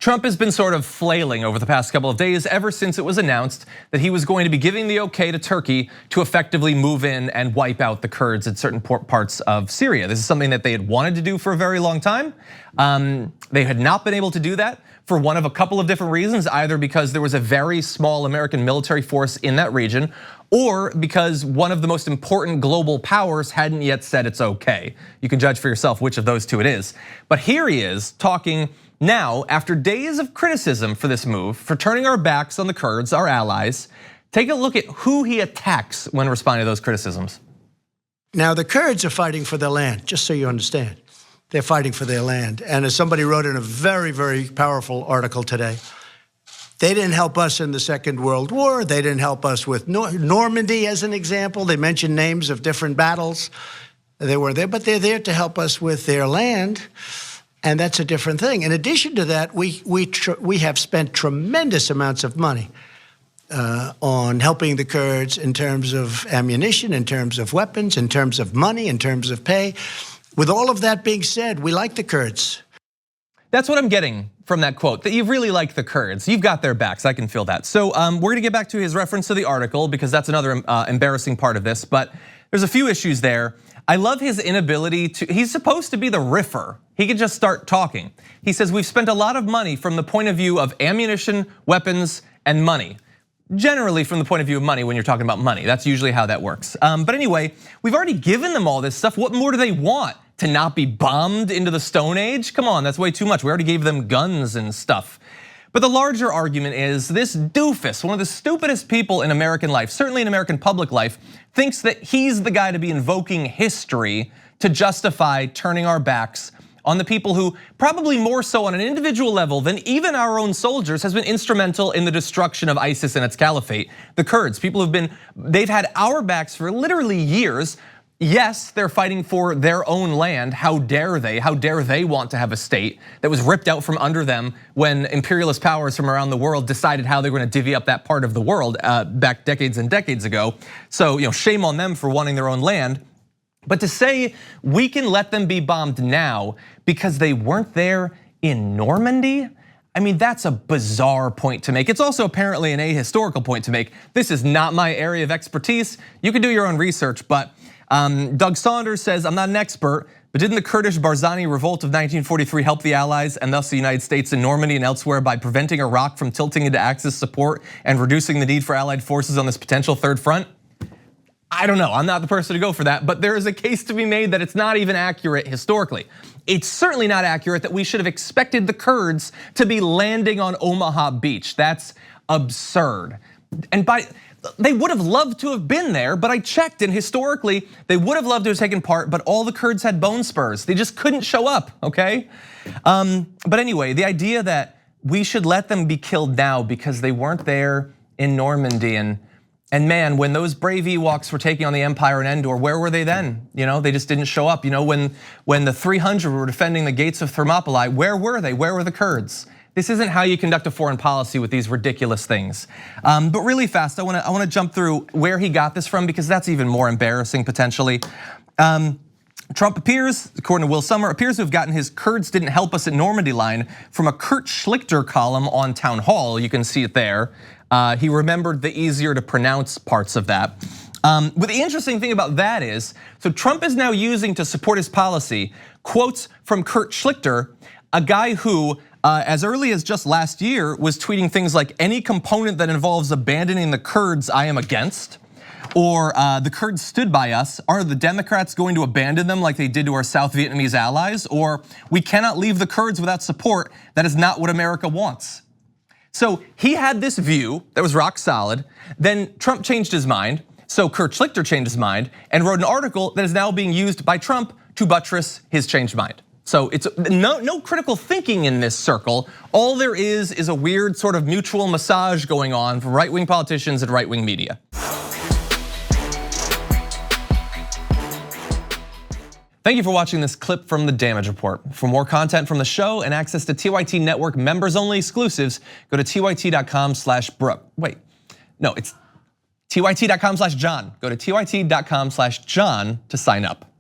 Trump has been sort of flailing over the past couple of days ever since it was announced that he was going to be giving the okay to Turkey to effectively move in and wipe out the Kurds in certain parts of Syria. This is something that they had wanted to do for a very long time. They had not been able to do that for one of a couple of different reasons, either because there was a very small American military force in that region, or because one of the most important global powers hadn't yet said it's okay. You can judge for yourself which of those two it is. But here he is talking now, after days of criticism for this move, for turning our backs on the Kurds, our allies. Take a look at who he attacks when responding to those criticisms. Now, the Kurds are fighting for their land, just so you understand. They're fighting for their land. And as somebody wrote in a very, very powerful article today, they didn't help us in the Second World War. They didn't help us with Normandy, as an example. They mentioned names of different battles. They were there, but they're there to help us with their land. And that's a different thing. In addition to that, we have spent tremendous amounts of money on helping the Kurds in terms of ammunition, in terms of weapons, in terms of money, in terms of pay. With all of that being said, we like the Kurds. That's what I'm getting from that quote, that you really like the Kurds. You've got their backs, I can feel that. So we're gonna get back to his reference to the article because that's another embarrassing part of this, but there's a few issues there. I love his inability to, he's supposed to be the riffer. He could just start talking. He says, we've spent a lot of money from the point of view of ammunition, weapons, and money. Generally from the point of view of money when you're talking about money. That's usually how that works. But anyway, we've already given them all this stuff. What more do they want? To not be bombed into the Stone Age? Come on, that's way too much. We already gave them guns and stuff. But the larger argument is this doofus, one of the stupidest people in American life, certainly in American public life, thinks that he's the guy to be invoking history to justify turning our backs on the people who, probably more so on an individual level than even our own soldiers, has been instrumental in the destruction of ISIS and its caliphate. The Kurds, people they've had our backs for literally years. Yes, they're fighting for their own land. How dare they? How dare they want to have a state that was ripped out from under them when imperialist powers from around the world decided how they were going to divvy up that part of the world back decades and decades ago. So shame on them for wanting their own land. But to say we can let them be bombed now because they weren't there in Normandy, I mean, that's a bizarre point to make. It's also apparently an ahistorical point to make. This is not my area of expertise. You can do your own research, but Doug Saunders says, I'm not an expert, but didn't the Kurdish Barzani revolt of 1943 help the Allies and thus the United States in Normandy and elsewhere by preventing Iraq from tilting into Axis support and reducing the need for Allied forces on this potential third front? I don't know, I'm not the person to go for that, but there is a case to be made that it's not even accurate historically. It's certainly not accurate that we should have expected the Kurds to be landing on Omaha Beach. That's absurd. And they would have loved to have been there, but I checked and historically they would have loved to have taken part, but all the Kurds had bone spurs. They just couldn't show up, okay? But anyway, the idea that we should let them be killed now because they weren't there in Normandy and man, when those brave Ewoks were taking on the Empire in Endor, where were they then? They just didn't show up. When the 300 were defending the gates of Thermopylae, where were they? Where were the Kurds? This isn't how you conduct a foreign policy with these ridiculous things. But really fast, I want to jump through where he got this from because that's even more embarrassing potentially. Trump appears, according to Will Sommer, appears to have gotten his "Kurds didn't help us at Normandy" line from a Kurt Schlichter column on Town Hall. You can see it there. He remembered the easier to pronounce parts of that. But the interesting thing about that is, so Trump is now using to support his policy quotes from Kurt Schlichter, a guy who, as early as just last year, was tweeting things like, any component that involves abandoning the Kurds, I am against. Or the Kurds stood by us. Are the Democrats going to abandon them like they did to our South Vietnamese allies? Or we cannot leave the Kurds without support. That is not what America wants. So he had this view that was rock solid. Then Trump changed his mind. So Kurt Schlichter changed his mind and wrote an article that is now being used by Trump to buttress his changed mind. So it's no critical thinking in this circle. All there is a weird sort of mutual massage going on from right-wing politicians and right-wing media. Thank you for watching this clip from The Damage Report. For more content from the show and access to TYT Network members-only exclusives, go to tyt.com/Brooke. Wait, no, it's tyt.com/John. Go to tyt.com/John to sign up.